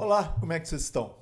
Olá, como é que vocês estão?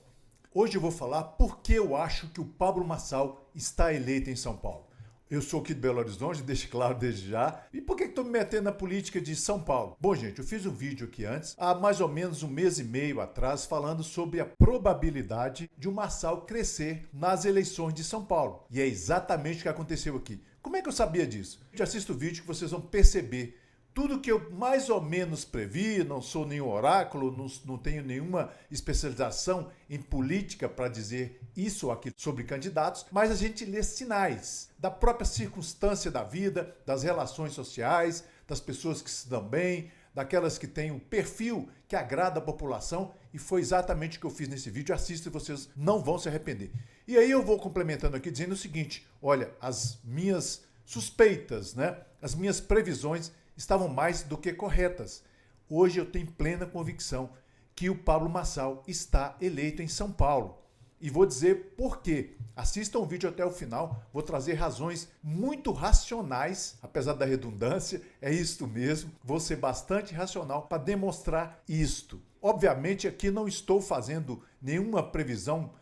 Hoje eu vou falar por que eu acho que o Pablo Marçal está eleito em São Paulo. Eu sou aqui de Belo Horizonte, deixo claro desde já. E por que estou me metendo na política de São Paulo? Bom, gente, eu fiz um vídeo aqui antes, há mais ou menos um mês e meio atrás, falando sobre a probabilidade de o Marçal crescer nas eleições de São Paulo. E é exatamente o que aconteceu aqui. Como é que eu sabia disso? Já assista o vídeo que vocês vão perceber tudo que eu mais ou menos previ. Não sou nenhum oráculo, não tenho nenhuma especialização em política para dizer isso ou aquilo sobre candidatos, mas a gente lê sinais da própria circunstância da vida, das relações sociais, das pessoas que se dão bem, daquelas que têm um perfil que agrada a população, e foi exatamente o que eu fiz nesse vídeo. Assista e vocês não vão se arrepender. E aí eu vou complementando aqui dizendo o seguinte: olha, as minhas suspeitas, as minhas previsões estavam mais do que corretas. Hoje eu tenho plena convicção que o Pablo Marçal está eleito em São Paulo. E vou dizer por quê. Assistam o vídeo até o final, vou trazer razões muito racionais, apesar da redundância, é isto mesmo. Vou ser bastante racional para demonstrar isto. Obviamente aqui não estou fazendo nenhuma previsão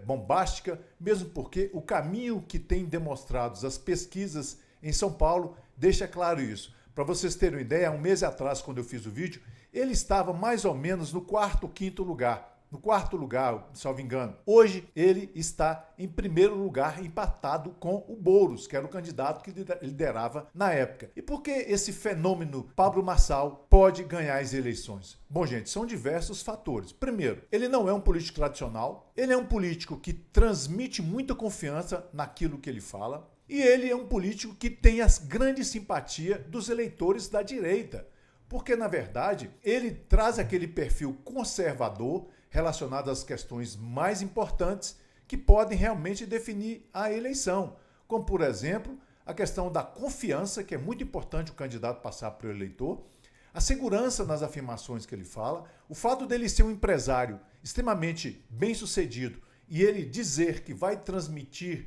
bombástica, mesmo porque o caminho que tem demonstrado as pesquisas em São Paulo deixa claro isso. Para vocês terem uma ideia, um mês atrás, quando eu fiz o vídeo, ele estava mais ou menos no quarto, quinto lugar. No quarto lugar, salvo engano. Hoje, ele está em primeiro lugar, empatado com o Boulos, que era o candidato que liderava na época. E por que esse fenômeno Pablo Marçal pode ganhar as eleições? Bom, gente, são diversos fatores. Primeiro, ele não é um político tradicional. Ele é um político que transmite muita confiança naquilo que ele fala. E ele é um político que tem a grande simpatia dos eleitores da direita, porque, na verdade, ele traz aquele perfil conservador relacionado às questões mais importantes que podem realmente definir a eleição, como, por exemplo, a questão da confiança, que é muito importante o candidato passar para o eleitor, a segurança nas afirmações que ele fala, o fato dele ser um empresário extremamente bem-sucedido e ele dizer que vai transferir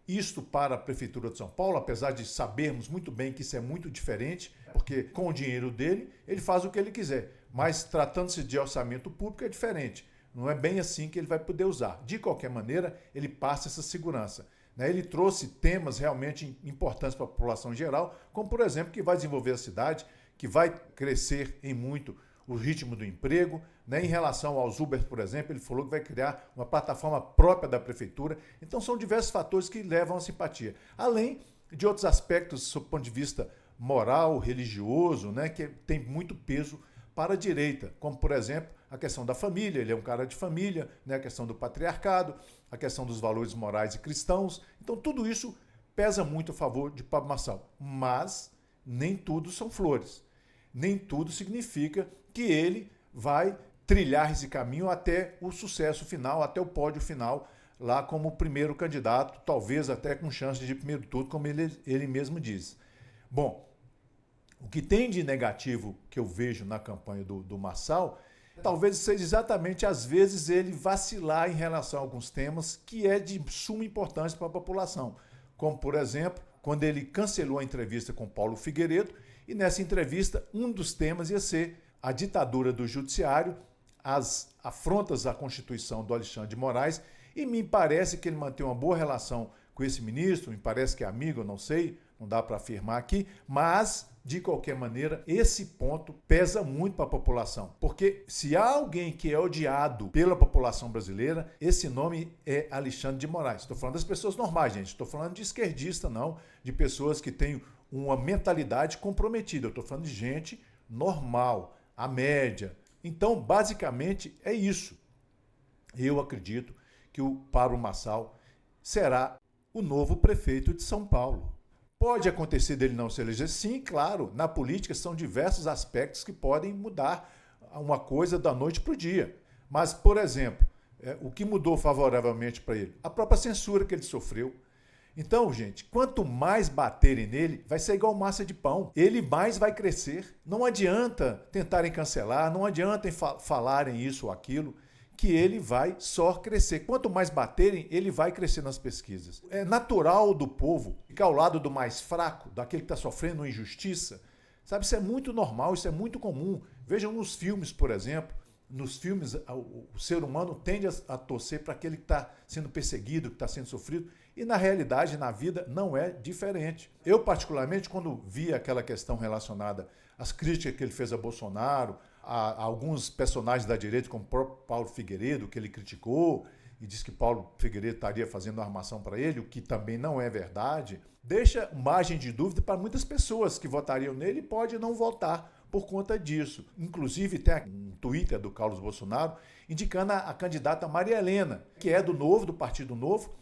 isto para a Prefeitura de São Paulo, apesar de sabermos muito bem que isso é muito diferente, porque com o dinheiro dele, ele faz o que ele quiser. Mas tratando-se de orçamento público é diferente. Não é bem assim que ele vai poder usar. De qualquer maneira, ele passa essa segurança. Ele trouxe temas realmente importantes para a população em geral, como, por exemplo, que vai desenvolver a cidade, que vai crescer em muito o ritmo do emprego. Em relação aos Uber, por exemplo, ele falou que vai criar uma plataforma própria da prefeitura. Então são diversos fatores que levam à simpatia. Além de outros aspectos, sob o ponto de vista moral, religioso, que tem muito peso para a direita, como, por exemplo, a questão da família. Ele é um cara de família, a questão do patriarcado, a questão dos valores morais e cristãos. Então tudo isso pesa muito a favor de Pablo Marçal. Mas nem tudo são flores. Nem tudo significa que ele vai trilhar esse caminho até o sucesso final, até o pódio final, lá como primeiro candidato, talvez até com chance de primeiro turno, como ele mesmo diz. Bom, o que tem de negativo que eu vejo na campanha do Marçal, talvez seja exatamente, às vezes, ele vacilar em relação a alguns temas que é de suma importância para a população. Como, por exemplo, quando ele cancelou a entrevista com Paulo Figueiredo, e nessa entrevista um dos temas ia ser a ditadura do judiciário, as afrontas à Constituição do Alexandre de Moraes, e me parece que ele mantém uma boa relação com esse ministro, me parece que é amigo, eu não sei, não dá para afirmar aqui, mas, de qualquer maneira, esse ponto pesa muito para a população, porque se há alguém que é odiado pela população brasileira, esse nome é Alexandre de Moraes. Estou falando das pessoas normais, gente, estou falando de esquerdista, não, de pessoas que têm uma mentalidade comprometida, eu estou falando de gente normal, a média. Então, basicamente, é isso. Eu acredito que o Pablo Marçal será o novo prefeito de São Paulo. Pode acontecer dele não se eleger? Sim, claro. Na política são diversos aspectos que podem mudar uma coisa da noite para o dia. Mas, por exemplo, o que mudou favoravelmente para ele? A própria censura que ele sofreu. Então, gente, quanto mais baterem nele, vai ser igual massa de pão. Ele mais vai crescer. Não adianta tentarem cancelar, não adianta falarem isso ou aquilo, que ele vai só crescer. Quanto mais baterem, ele vai crescer nas pesquisas. É natural do povo ficar ao lado do mais fraco, daquele que está sofrendo uma injustiça. Sabe, isso é muito normal, isso é muito comum. Vejam nos filmes, por exemplo, nos filmes, o ser humano tende a torcer para aquele que está sendo perseguido, que está sendo sofrido, e na realidade, na vida, não é diferente. Eu, particularmente, quando vi aquela questão relacionada às críticas que ele fez a Bolsonaro, a alguns personagens da direita, como o próprio Paulo Figueiredo, que ele criticou, e disse que Paulo Figueiredo estaria fazendo armação para ele, o que também não é verdade, deixa margem de dúvida para muitas pessoas que votariam nele e pode não votar por conta disso. Inclusive, tem um Twitter do Carlos Bolsonaro indicando a candidata Maria Helena, que é do Novo, do Partido Novo,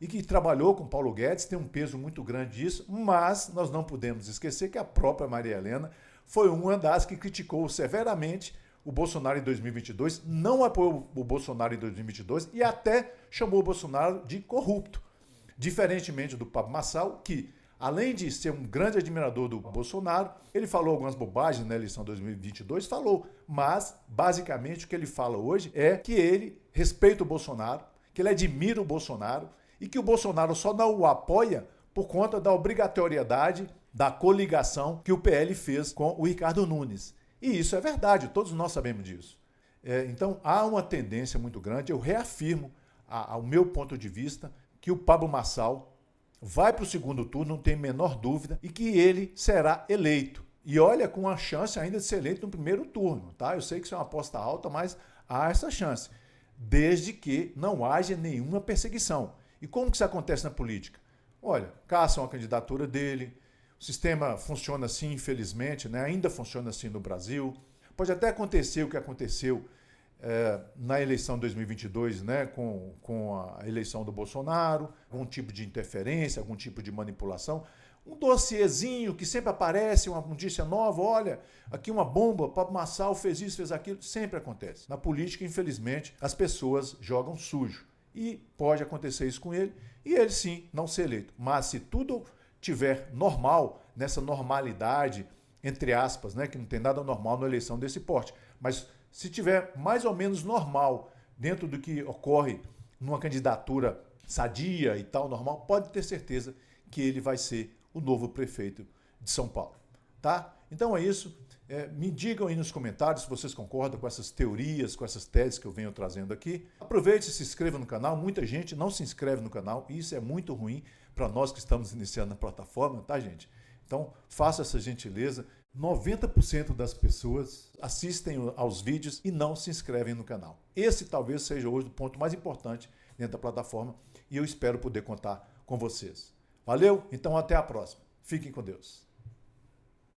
e que trabalhou com Paulo Guedes, tem um peso muito grande isso, mas nós não podemos esquecer que a própria Maria Helena foi uma das que criticou severamente o Bolsonaro em 2022, não apoiou o Bolsonaro em 2022 e até chamou o Bolsonaro de corrupto. Diferentemente do Pablo Marçal, que, além de ser um grande admirador do Bolsonaro, ele falou algumas bobagens na eleição de 2022, mas basicamente o que ele fala hoje é que ele respeita o Bolsonaro, que ele admira o Bolsonaro e que o Bolsonaro só não o apoia por conta da obrigatoriedade da coligação que o PL fez com o Ricardo Nunes. E isso é verdade, todos nós sabemos disso. Então há uma tendência muito grande, eu reafirmo, ao meu ponto de vista, que o Pablo Marçal vai para o segundo turno, não tem a menor dúvida, e que ele será eleito. E olha, com a chance ainda de ser eleito no primeiro turno, tá? Eu sei que isso é uma aposta alta, mas há essa chance, desde que não haja nenhuma perseguição. E como que isso acontece na política? Olha, caçam a candidatura dele, o sistema funciona assim, infelizmente, né? Ainda funciona assim no Brasil. Pode até acontecer o que aconteceu na eleição de 2022, né? com a eleição do Bolsonaro, algum tipo de interferência, algum tipo de manipulação. Um dossiezinho que sempre aparece, uma notícia nova, olha, aqui uma bomba, Pablo Marçal fez isso, fez aquilo, sempre acontece. Na política, infelizmente, as pessoas jogam sujo. E pode acontecer isso com ele, e ele sim não ser eleito. Mas se tudo tiver normal, nessa normalidade, entre aspas, né, que não tem nada normal na eleição desse porte, mas se tiver mais ou menos normal dentro do que ocorre numa candidatura sadia e tal, normal, pode ter certeza que ele vai ser o novo prefeito de São Paulo. Tá? Então é isso. Me digam aí nos comentários se vocês concordam com essas teorias, com essas teses que eu venho trazendo aqui. Aproveite e se inscreva no canal. Muita gente não se inscreve no canal e isso é muito ruim para nós que estamos iniciando na plataforma, tá, gente? Então, faça essa gentileza. 90% das pessoas assistem aos vídeos e não se inscrevem no canal. Esse talvez seja hoje o ponto mais importante dentro da plataforma e eu espero poder contar com vocês. Valeu? Então, até a próxima. Fiquem com Deus.